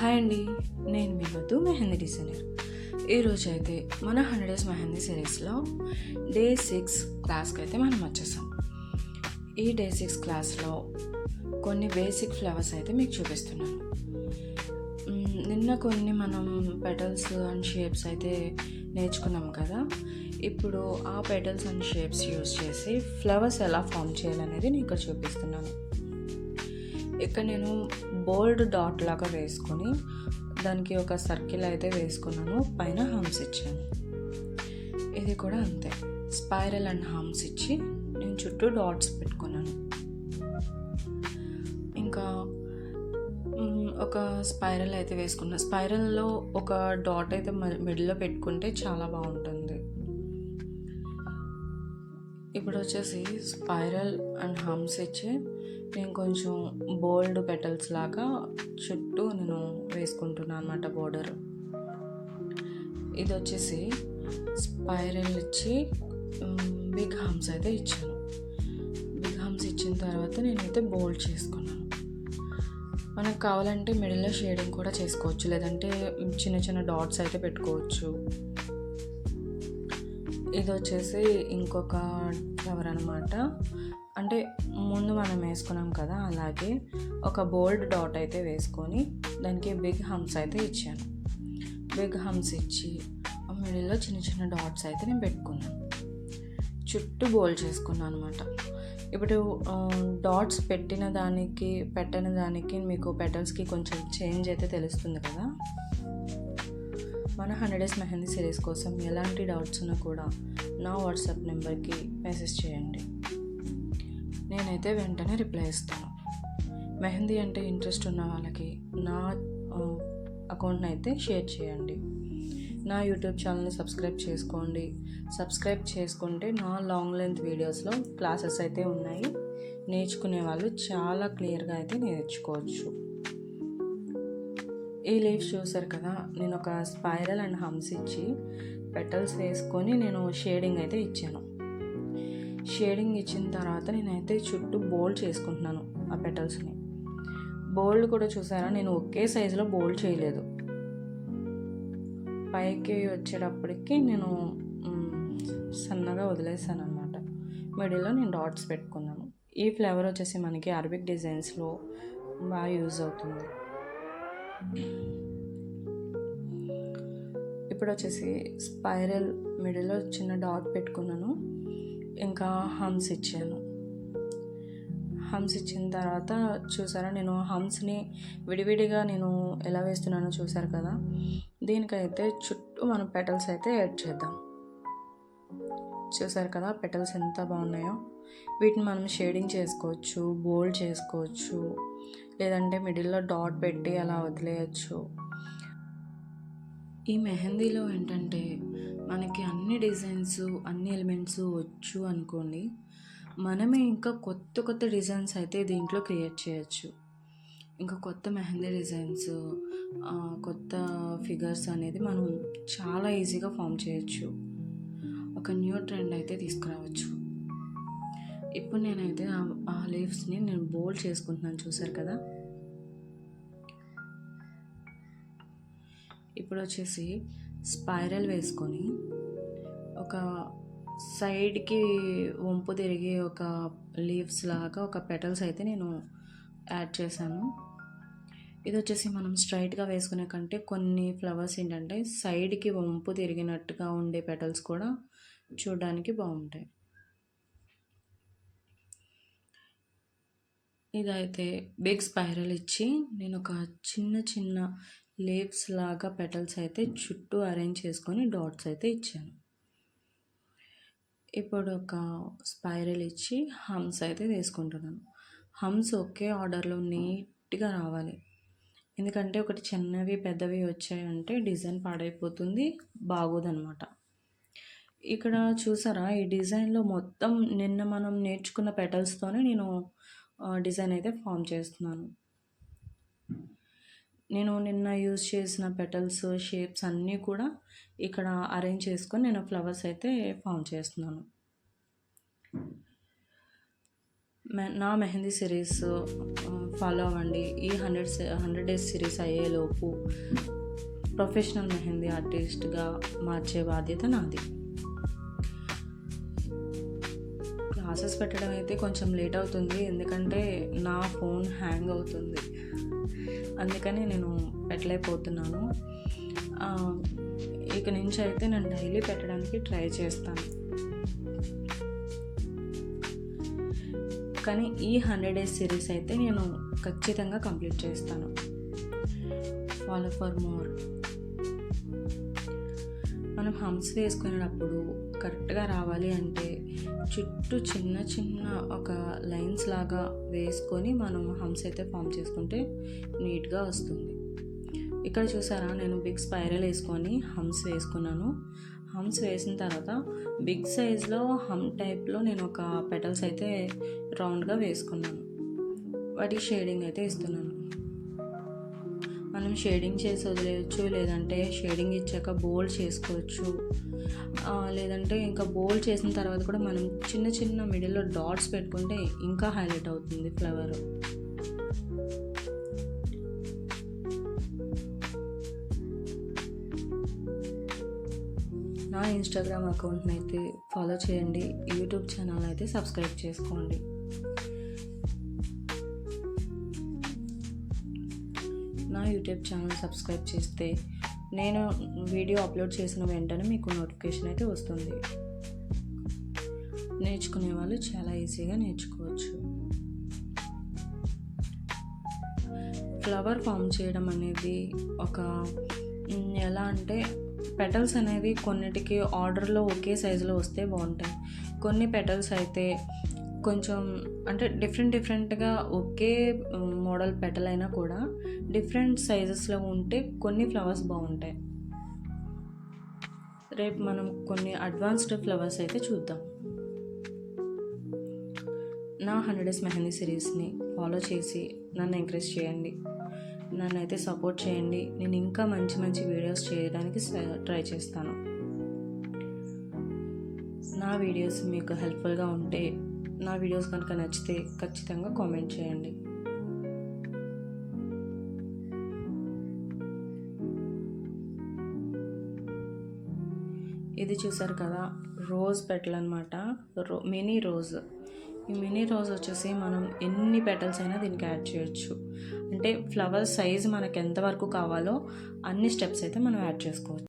Hi అండి, నేను మీ Madhu mehndi designer. ఈరోజు అయితే మన 100 డేస్ మెహందీ సిరీస్లో డే 6 క్లాస్కి అయితే మనం వచ్చేసాం. ఈ డే 6 క్లాస్లో కొన్ని బేసిక్ ఫ్లవర్స్ అయితే మీకు చూపిస్తున్నాను. నిన్న కొన్ని మనం పెటల్స్ అండ్ షేప్స్ అయితే నేర్చుకున్నాం కదా. ఇప్పుడు ఆ పెటల్స్ అండ్ షేప్స్ యూజ్ చేసి ఫ్లవర్స్ ఎలా ఫామ్ చేయాలనేది నేను ఇక్కడ చూపిస్తున్నాను. ఇక్కడ నేను బోల్డ్ డాట్ లాగా వేసుకొని దానికి ఒక సర్కిల్ అయితే వేసుకున్నాను, పైన హమ్స్ ఇచ్చాను. ఇది కూడా అంతే, స్పైరల్ అండ్ హమ్స్ ఇచ్చి నేను చుట్టూ డాట్స్ పెట్టుకున్నాను. ఇంకా ఒక స్పైరల్ అయితే వేసుకున్నాను. స్పైరల్లో ఒక డాట్ అయితే మిడిల్లో పెట్టుకుంటే చాలా బాగుంటుంది. ఇప్పుడు వచ్చేసి స్పైరల్ అండ్ హమ్స్ ఇచ్చి నేను కొంచెం బోల్డ్ పెటల్స్ లాగా చుట్టూ నేను వేసుకుంటున్నాను అన్నమాట బోర్డర్. ఇది వచ్చేసి స్పైరల్ ఇచ్చి బిగ్ హమ్స్ అయితే ఇచ్చాను. బిగ్ హమ్స్ ఇచ్చిన తర్వాత నేనైతే బోల్డ్ చేసుకున్నాను. మనకు కావాలంటే మిడిల్లో షేడింగ్ కూడా చేసుకోవచ్చు, లేదంటే చిన్న చిన్న డాట్స్ అయితే పెట్టుకోవచ్చు. ఇది వచ్చేసి ఇంకొక ఫ్లవర్ అనమాట. అంటే ముందు మనం వేసుకున్నాం కదా, అలాగే ఒక బోల్డ్ డాట్ అయితే వేసుకొని దానికి బిగ్ హమ్స్ అయితే ఇచ్చాను. బిగ్ హమ్స్ ఇచ్చి మిడిల్లో చిన్న చిన్న డాట్స్ అయితే నేను పెట్టుకున్నాను. చుట్టూ బోల్డ్ చేసుకున్నాను అనమాట. ఇప్పుడు డాట్స్ పెట్టిన దానికి పెట్టని దానికి మీకు పెటల్స్కి కొంచెం చేంజ్ అయితే తెలుస్తుంది కదా. మన 100 డేస్ మెహందీ సిరీస్ కోసం ఎలాంటి డౌట్స్ ఉన్నా కూడా నా వాట్సాప్ నెంబర్కి మెసేజ్ చేయండి, నేనైతే వెంటనే రిప్లై ఇస్తాను. మెహందీ అంటే ఇంట్రెస్ట్ ఉన్న వాళ్ళకి నా అకౌంట్ని అయితే షేర్ చేయండి. నా యూట్యూబ్ ఛానల్ని సబ్స్క్రైబ్ చేసుకోండి. సబ్స్క్రైబ్ చేసుకుంటే నా లాంగ్ లెంత్ వీడియోస్లో క్లాసెస్ అయితే ఉన్నాయి. నేర్చుకునే వాళ్ళు చాలా క్లియర్గా అయితే నేర్చుకోవచ్చు. ఈ లీవ్స్ చూసారు కదా, నేను ఒక స్పైరల్ అండ్ హమ్స్ ఇచ్చి పెటల్స్ వేసుకొని నేను షేడింగ్ అయితే ఇచ్చాను. షేడింగ్ ఇచ్చిన తర్వాత నేనైతే చుట్టూ బోల్డ్ చేసుకుంటున్నాను ఆ పెటల్స్ని. బోల్డ్ కూడా చూసారా, నేను ఒకే సైజులో బోల్డ్ చేయలేదు. పైకి వచ్చేటప్పటికి నేను సన్నగా వదిలేసాను అనమాట. మిడిల్లో నేను డాట్స్ పెట్టుకున్నాను. ఈ ఫ్లేవర్ వచ్చేసి మనకి అరబిక్ డిజైన్స్లో బాగా యూజ్ అవుతుంది. ఇప్పుడు వచ్చేసి స్పైరల్ మిడిల్లో చిన్న డాట్ పెట్టుకున్నాను, ఇంకా హమ్స్ ఇచ్చాను. హమ్స్ ఇచ్చిన తర్వాత చూసారా, నేను హమ్స్ని విడివిడిగా నేను ఎలా వేస్తున్నానో చూసారు కదా. దీనికైతే చుట్టూ మనం పెటల్స్ అయితే యాడ్ చేద్దాం. చూసారు కదా పెటల్స్ ఎంత బాగున్నాయో. వీటిని మనం షేడింగ్ చేసుకోవచ్చు, బోల్డ్ చేసుకోవచ్చు, లేదంటే మిడిల్లో డాట్ పెట్టి అలా వదిలేయచ్చు. ఈ మెహందీలో ఏంటంటే మనకి అన్ని డిజైన్స్ అన్ని ఎలిమెంట్స్ వచ్చు అనుకోండి, మనమే ఇంకా కొత్త కొత్త డిజైన్స్ అయితే దీంట్లో క్రియేట్ చేయొచ్చు. ఇంకా కొత్త మెహందీ డిజైన్స్, కొత్త ఫిగర్స్ అనేది మనం చాలా ఈజీగా ఫామ్ చేయొచ్చు. ఒక న్యూ ట్రెండ్ అయితే తీసుకురావచ్చు. ఇప్పుడు నేనైతే ఆ లీవ్స్ని నేను బోల్డ్ చేసుకుంటున్నాను, చూసారు కదా. ఇప్పుడు వచ్చేసి స్పైరల్ వేసుకొని ఒక సైడ్కి వంపు తిరిగి ఒక లీవ్స్ లాగా ఒక పెటల్స్ అయితే నేను యాడ్ చేశాను. ఇది వచ్చేసి మనం స్ట్రైట్గా వేసుకునే కంటే కొన్ని ఫ్లవర్స్ ఏంటంటే సైడ్కి వంపు తిరిగినట్టుగా ఉండే పెటల్స్ కూడా చూడడానికి బాగుంటాయి. ఇదైతే బిగ్ స్పైరల్ ఇచ్చి నేను ఒక చిన్న చిన్న లీవ్స్ లాగా పెటల్స్ అయితే చుట్టూ అరేంజ్ చేసుకొని డాట్స్ అయితే ఇచ్చాను. ఇప్పుడు ఒక స్పైరల్ ఇచ్చి హమ్స్ అయితే వేసుకుంటున్నాను. హమ్స్ ఒకే ఆర్డర్లో నీట్గా రావాలి, ఎందుకంటే ఒకటి చిన్నవి పెద్దవి వచ్చాయంటే డిజైన్ పాడైపోతుంది, బాగోదన్నమాట. ఇక్కడ చూసారా, ఈ డిజైన్లో మొత్తం నిన్న మనం నేర్చుకున్న పెటల్స్తోనే నేను డిజైన్ అయితే ఫామ్ చేస్తున్నాను. నేను నిన్న యూజ్ చేసిన పెటల్స్ షేప్స్ అన్నీ కూడా ఇక్కడ అరేంజ్ చేసుకొని నేను ఫ్లవర్స్ అయితే ఫామ్ చేస్తున్నాను. నా మెహందీ సిరీస్ ఫాలో అవ్వండి. ఈ 100 డేస్ సిరీస్ అయ్యేలోపు ప్రొఫెషనల్ మెహందీ ఆర్టిస్ట్గా మార్చే బాధ్యత నాది. క్లాసెస్ పెట్టడం అయితే కొంచెం లేట్ అవుతుంది, ఎందుకంటే నా ఫోన్ హ్యాంగ్ అవుతుంది, అందుకని నేను పెట్టలేకపోతున్నాను. ఇక నుంచి అయితే నేను డైలీ పెట్టడానికి ట్రై చేస్తాను. కానీ ఈ 100 డేస్ సిరీస్ అయితే నేను ఖచ్చితంగా కంప్లీట్ చేస్తాను. Follow for more. మనం హమ్స్ వేసుకునేటప్పుడు కరెక్ట్గా రావాలి అంటే చుట్టూ చిన్న చిన్న ఒక లైన్స్ లాగా వేసుకొని మనం హమ్స్ అయితే ఫామ్ చేసుకుంటే నీట్గా వస్తుంది. ఇక్కడ చూసారా, నేను బిగ్ స్పైరల్ వేసుకొని హమ్స్ వేసుకున్నాను. హమ్స్ వేసిన తర్వాత బిగ్ సైజ్లో హమ్ టైప్లో నేను ఒక పెటల్స్ అయితే రౌండ్గా వేసుకున్నాను. వాటి షేడింగ్ అయితే ఇస్తున్నాను. మనం షేడింగ్ చేసి వదిలేయచ్చు, లేదంటే షేడింగ్ ఇచ్చాక బోల్డ్ చేసుకోవచ్చు, లేదంటే ఇంకా బోల్డ్ చేసిన తర్వాత కూడా మనం చిన్న చిన్న మిడిల్లో డాట్స్ పెట్టుకుంటే ఇంకా హైలైట్ అవుతుంది ఫ్లవర్. నా ఇన్స్టాగ్రామ్ అకౌంట్ని అయితే ఫాలో చేయండి, యూట్యూబ్ ఛానల్ అయితే సబ్స్క్రైబ్ చేసుకోండి. నా యూట్యూబ్ ఛానల్ సబ్స్క్రైబ్ చేస్తే నేను వీడియో అప్లోడ్ చేసిన వెంటనే మీకు నోటిఫికేషన్ అయితే వస్తుంది. నేర్చుకునే వాళ్ళు చాలా ఈజీగా నేర్చుకోవచ్చు. ఫ్లవర్ ఫామ్ చేయడం అనేది ఒక ఎలా అంటే, పెటల్స్ అనేవి కొన్నిటికి ఆర్డర్లో ఒకే సైజులో వస్తే బాగుంటాయి. కొన్ని పెటల్స్ అయితే కొంచెం అంటే డిఫరెంట్గా ఒకే మోడల్ పెటల్ అయినా కూడా డిఫరెంట్ సైజెస్లో ఉంటే కొన్ని ఫ్లవర్స్ బాగుంటాయి. రేపు మనం కొన్ని అడ్వాన్స్డ్ ఫ్లవర్స్ అయితే చూద్దాం. నా 100 డేస్ మెహందీ సిరీస్ని ఫాలో చేసి నన్ను ఎంకరేజ్ చేయండి, నన్ను అయితే సపోర్ట్ చేయండి. నేను ఇంకా మంచి మంచి వీడియోస్ చేయడానికి ట్రై చేస్తాను. నా వీడియోస్ మీకు హెల్ప్ఫుల్గా ఉంటే, నా వీడియోస్ కనుక నచ్చితే ఖచ్చితంగా కామెంట్ చేయండి. ఇది చూసారు కదా, రోజ్ పెటల్ అనమాట, మినీ రోజ్. ఈ మినీ రోజ్ వచ్చేసి మనం ఎన్ని పెటల్స్ అయినా దీనికి యాడ్ చేయొచ్చు. అంటే ఫ్లవర్ సైజ్ మనకు ఎంతవరకు కావాలో అన్ని స్టెప్స్ అయితే మనం యాడ్ చేసుకోవచ్చు.